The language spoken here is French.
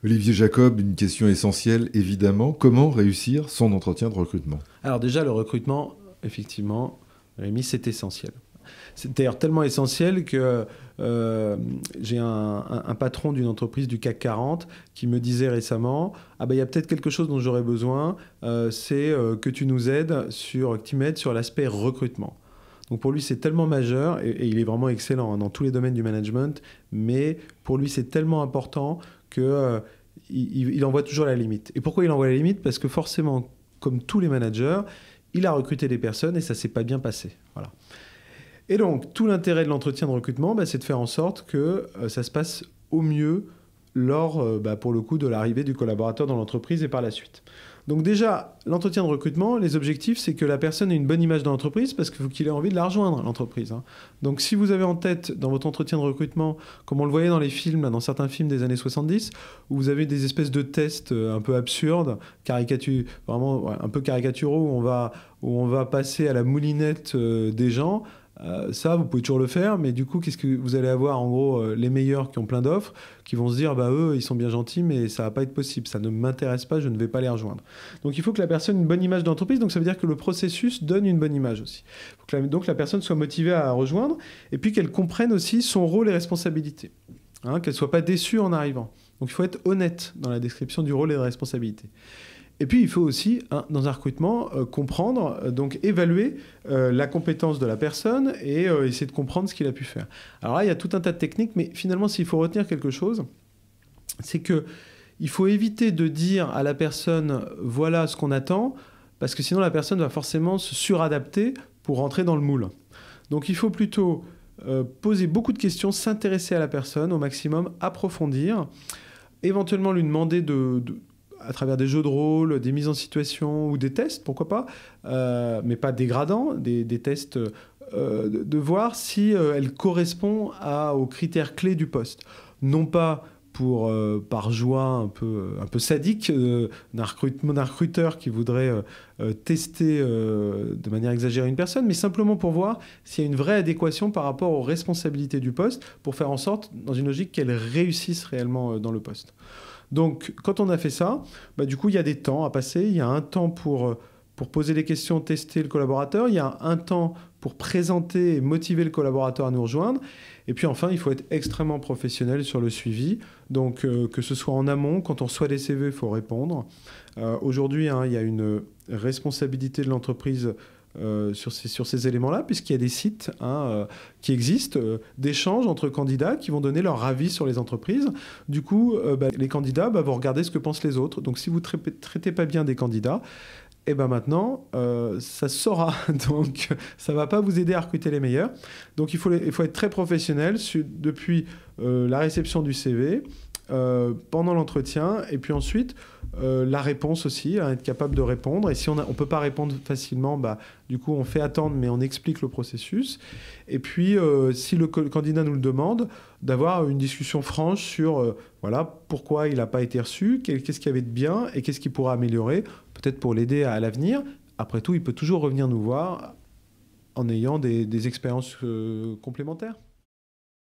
Olivier Jacob, une question essentielle, évidemment. Comment réussir son entretien de recrutement? Alors déjà, le recrutement, effectivement, Rémi, c'est essentiel. C'est d'ailleurs tellement essentiel que j'ai un patron d'une entreprise du CAC 40 qui me disait récemment ah ben, il y a peut-être quelque chose dont j'aurais besoin, c'est que tu nous aides, que tu m'aides sur l'aspect recrutement. Donc pour lui, c'est tellement majeur, et il est vraiment excellent dans tous les domaines du management, mais pour lui, c'est tellement important que il envoie toujours la limite. Et pourquoi il envoie la limite? Parce que forcément, comme tous les managers, il a recruté des personnes et ça ne s'est pas bien passé. Voilà. Et donc, tout l'intérêt de l'entretien de recrutement, c'est de faire en sorte que ça se passe au mieux lors, pour le coup, de l'arrivée du collaborateur dans l'entreprise et par la suite. Donc déjà, l'entretien de recrutement, les objectifs, c'est que la personne ait une bonne image dans l'entreprise parce qu'il faut qu'il ait envie de la rejoindre, l'entreprise. Donc si vous avez en tête, dans votre entretien de recrutement, comme on le voyait dans les films, dans certains films des années 70, où vous avez des espèces de tests un peu absurdes, vraiment un peu caricaturaux, où on va passer à la moulinette des gens. Ça, vous pouvez toujours le faire, mais du coup, qu'est-ce que vous allez avoir? En gros, les meilleurs qui ont plein d'offres, qui vont se dire, eux, ils sont bien gentils, mais ça va pas être possible, ça ne m'intéresse pas, je ne vais pas les rejoindre. Donc, il faut que la personne ait une bonne image d'entreprise, donc ça veut dire que le processus donne une bonne image aussi. Il faut que donc la personne soit motivée à rejoindre, et puis qu'elle comprenne aussi son rôle et responsabilités, qu'elle soit pas déçue en arrivant. Donc, il faut être honnête dans la description du rôle et des responsabilités. Et puis, il faut aussi, dans un recrutement, comprendre, donc évaluer la compétence de la personne et essayer de comprendre ce qu'il a pu faire. Alors là, il y a tout un tas de techniques, mais finalement, s'il faut retenir quelque chose, c'est qu'il faut éviter de dire à la personne « voilà ce qu'on attend », parce que sinon, la personne va forcément se suradapter pour rentrer dans le moule. Donc, il faut plutôt poser beaucoup de questions, s'intéresser à la personne au maximum, approfondir, éventuellement lui demander à travers des jeux de rôle, des mises en situation ou des tests, pourquoi pas, mais pas dégradants, des tests de voir si elle correspond aux critères clés du poste. Non pas par joie un peu sadique d'un recruteur qui voudrait tester de manière exagérée une personne, mais simplement pour voir s'il y a une vraie adéquation par rapport aux responsabilités du poste, pour faire en sorte, dans une logique, qu'elle réussisse réellement dans le poste. Donc, quand on a fait ça, du coup, il y a des temps à passer. Il y a un temps pour poser les questions, tester le collaborateur. Il y a un temps pour présenter et motiver le collaborateur à nous rejoindre. Et puis enfin, il faut être extrêmement professionnel sur le suivi. Donc, que ce soit en amont, quand on reçoit des CV, il faut répondre. Aujourd'hui, il y a une responsabilité de l'entreprise sur ces éléments-là, puisqu'il y a des sites qui existent d'échanges entre candidats qui vont donner leur avis sur les entreprises. Du coup, les candidats vont regarder ce que pensent les autres. Donc, si vous ne traitez pas bien des candidats, maintenant, ça se saura. Donc, ça ne va pas vous aider à recruter les meilleurs. Donc, il faut être très professionnel depuis la réception du CV, pendant l'entretien, et puis ensuite la réponse aussi, être capable de répondre. Et si on ne peut pas répondre facilement, du coup on fait attendre, mais on explique le processus. Et puis si le candidat nous le demande, d'avoir une discussion franche sur pourquoi il n'a pas été reçu, qu'est-ce qu'il y avait de bien et qu'est-ce qu'il pourra améliorer, peut-être pour l'aider à l'avenir. Après tout, il peut toujours revenir nous voir en ayant des expériences complémentaires.